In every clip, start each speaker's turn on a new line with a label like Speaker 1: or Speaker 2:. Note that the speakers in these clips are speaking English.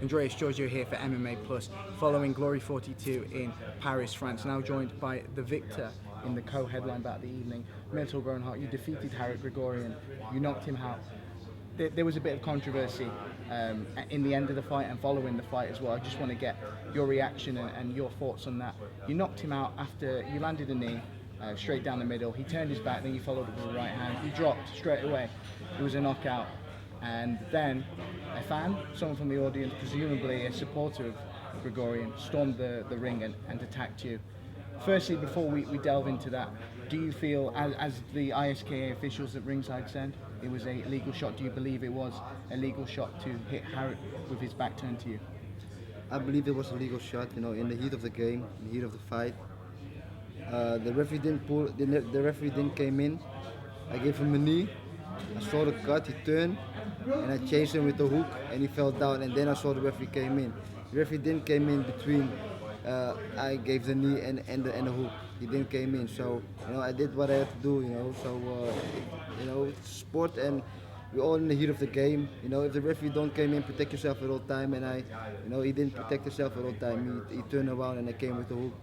Speaker 1: Andreas Giorgio here for MMA Plus, following Glory 42 in Paris, France. Now joined by the victor in the co-headline bout of the evening, Murthel Groenhart. You defeated Harut Grigorian. You knocked him out. There was a bit of controversy in the end of the fight and following the fight as well. I just want to get your reaction and your thoughts on that. You knocked him out after you landed a knee straight down the middle. He turned his back, then you followed it with a right hand. He dropped straight away. It was a knockout. And then a fan, someone from the audience, presumably a supporter of Grigorian, stormed the ring and attacked you. Firstly, before we delve into that, do you feel, as the ISKA officials at ringside said, it was a legal shot? Do you believe it was a legal shot to hit Harut with his back turned to you?
Speaker 2: I believe it was a legal shot, in the heat of the game, in the heat of the fight. The referee didn't pull, the referee didn't came in. I gave him a knee. I saw the cut, he turned, and I chased him with the hook, and he fell down, and then I saw the referee came in. The referee didn't came in between I gave the knee and the hook. He didn't came in, so I did what I had to do, so it's sport, and we're all in the heat of the game. If the referee don't came in, protect yourself at all time, and he didn't protect himself at all time. He turned around and I came with the hook.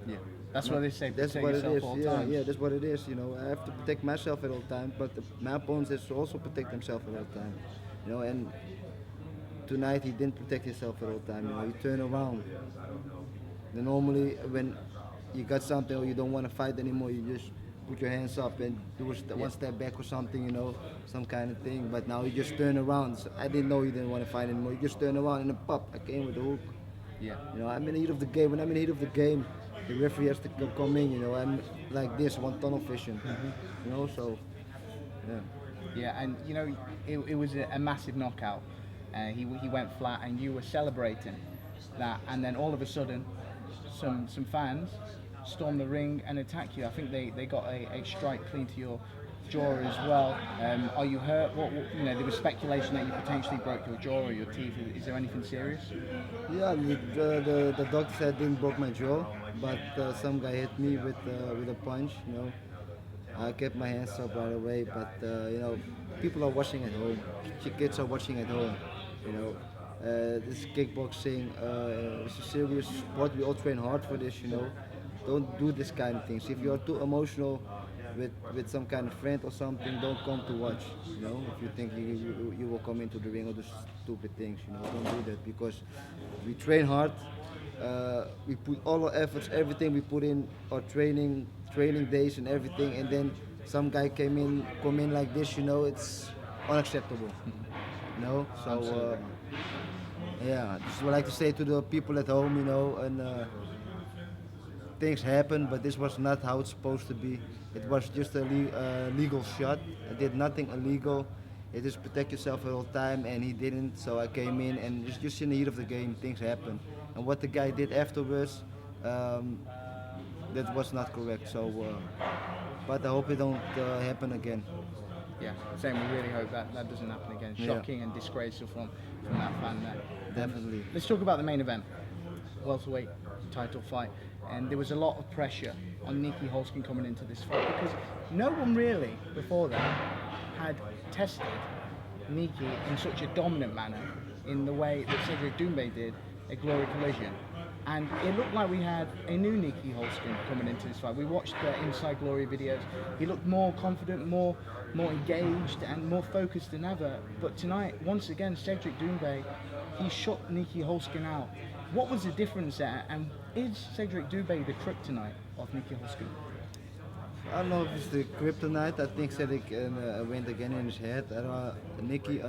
Speaker 1: Yeah. That's what they say.
Speaker 2: That's what it is. Yeah, that's what it is. I have to protect myself at all times, but my opponent has to also protect himself at all times. And tonight he didn't protect himself at all times. He turned around. Then normally when you got something or you don't want to fight anymore, you just put your hands up and do one step back or something, some kind of thing. But now he just turned around. So I didn't know he didn't want to fight anymore. He just turned around and then pop, I came with the hook.
Speaker 1: Yeah.
Speaker 2: I'm in the heat of the game. When I'm in the heat of the game, the referee has to come in, I'm like this, one tunnel vision, so, yeah.
Speaker 1: Yeah, and it was a massive knockout. He went flat and you were celebrating that, and then all of a sudden, some fans stormed the ring and attacked you. I think they got a strike clean to your jaw as well. Are you hurt? There was speculation that you potentially broke your jaw or your teeth. Is there anything serious?
Speaker 2: Yeah, the doctor said I didn't broke my jaw, but some guy hit me with a punch. I kept my hands up right away, but people are watching at home. Kids are watching at home. This kickboxing. It's a serious sport. We all train hard for this. Don't do this kind of things. If you are too emotional with some kind of friend or something, don't come to watch. If you think you will come into the ring or do stupid things, don't do that, because we train hard. We put all our efforts, everything we put in our training days and everything, and then some guy come in like this, it's unacceptable. So yeah, just would like to say to the people at home, and things happen, but this was not how it's supposed to be. It was just a legal shot. I did nothing illegal. It is protect yourself at all time, and he didn't. So I came in, and it's just in the heat of the game, things happen. And what the guy did afterwards, that was not correct. So, but I hope it don't happen again.
Speaker 1: Yeah, same. We really hope that doesn't happen again. Shocking and disgraceful from that fan there.
Speaker 2: Definitely.
Speaker 1: Let's talk about the main event, welterweight title fight. And there was a lot of pressure on Nikki Holzken coming into this fight, because no one really before that had tested Nikki in such a dominant manner in the way that Cedric Doumbe did at Glory Collision. And it looked like we had a new Nikki Holzken coming into this fight. We watched the Inside Glory videos. He looked more confident, more engaged and more focused than ever. But tonight, once again, Cedric Doumbe, he shut Nikki Holzken out. What was the difference there, and is Cedric Doumbe the kryptonite of Nikki Holzken?
Speaker 2: I don't know if it's the kryptonite. I think Cedric went again in his head. Nikki,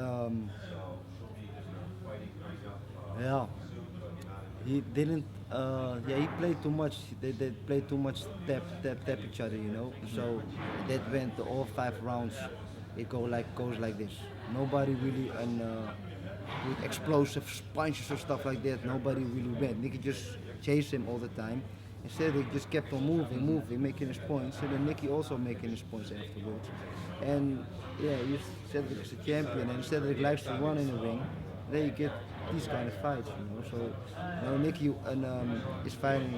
Speaker 2: he didn't. He played too much. They played too much tap each other, So that went all 5 rounds. It goes like this. Nobody really with explosive punches or stuff like that. Nobody really went. Nikki just chased him all the time. Instead, he just kept on moving, making his points. And then Nikki also making his points afterwards. And yeah, Cedric is a champion, and Cedric likes to run in the ring. Then you get these kind of fights, So Nikki is fighting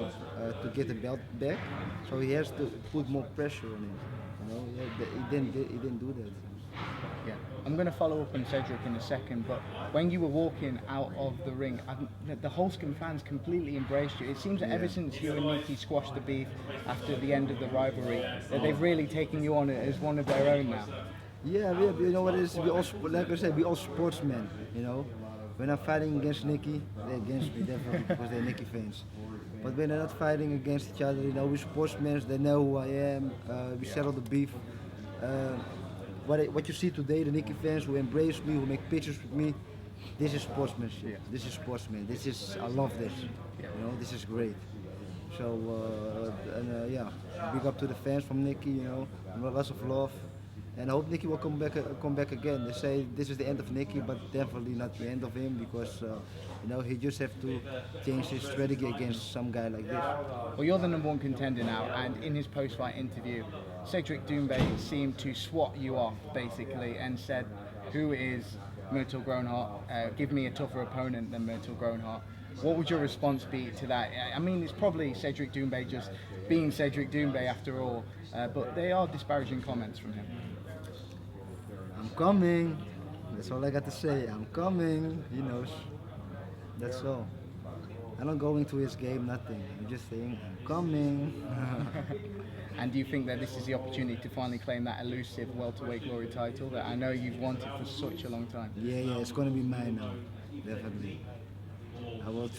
Speaker 2: to get the belt back, so he has to put more pressure on him. He didn't do that.
Speaker 1: Yeah, I'm going to follow up on Cedric in a second, but when you were walking out of the ring, the Holscombe fans completely embraced you. It seems that ever since you and Nicky squashed the beef after the end of the rivalry, that they've really taken you on as one of their own now.
Speaker 2: Yeah, you know what it is? We all, like I said, we all sportsmen. You know, when I'm fighting against Nicky, they're against me definitely because they're Nicky fans. But when they're not fighting against each other, you know, we're sportsmen. They know who I am. We settle the beef. Uh, what you see today, the Nicky fans who embrace me, who make pictures with me, this is sportsmanship.
Speaker 1: Yeah.
Speaker 2: This is sportsman. I love this.
Speaker 1: Yeah.
Speaker 2: You know, this is great. So yeah, big up to the fans from Nicky. You know, lots of love. And I hope Nicky will come back again. They say this is the end of Nicky, but definitely not the end of him because you know, he just have to change his strategy against some guy like this.
Speaker 1: Well, you're the #1 contender now, and in his post-fight interview, Cedric Doumbe seemed to swat you off basically and said, "Who is Murthel Groenhart? Give me a tougher opponent than Murthel Groenhart." What would your response be to that? I mean, it's probably Cedric Doumbe just being Cedric Doumbe after all, but they are disparaging comments from him.
Speaker 2: I'm coming. That's all I got to say. I'm coming. He knows. That's all. I'm not going to his game, nothing. I'm just saying, I'm coming.
Speaker 1: And do you think that this is the opportunity to finally claim that elusive welterweight glory title that I know you've wanted for such a long time?
Speaker 2: Yeah, it's going to be mine now. Definitely. I will,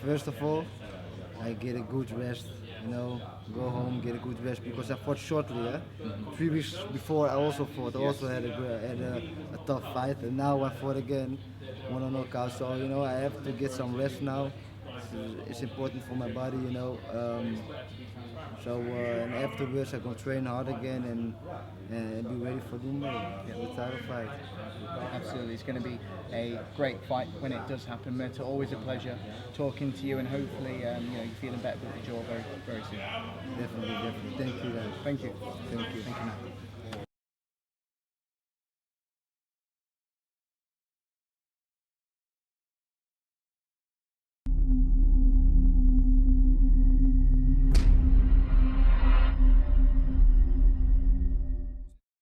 Speaker 2: first of all, I get a good rest, you know, go home, get a good rest because I fought shortly, yeah? 3 weeks before I also fought, I also had a tough fight, and now I fought again, won a knockout, so, you know, I have to get some rest now. It's important for my body, you know. And afterwards I can train hard again and be ready for the title fight.
Speaker 1: Absolutely, it's going to be a great fight when it does happen. Murthel, always a pleasure talking to you, and hopefully, you're feeling better with the jaw very, very soon.
Speaker 2: Definitely. Thank you, guys.
Speaker 1: Thank you.
Speaker 2: Thank you.
Speaker 1: Thank you, man.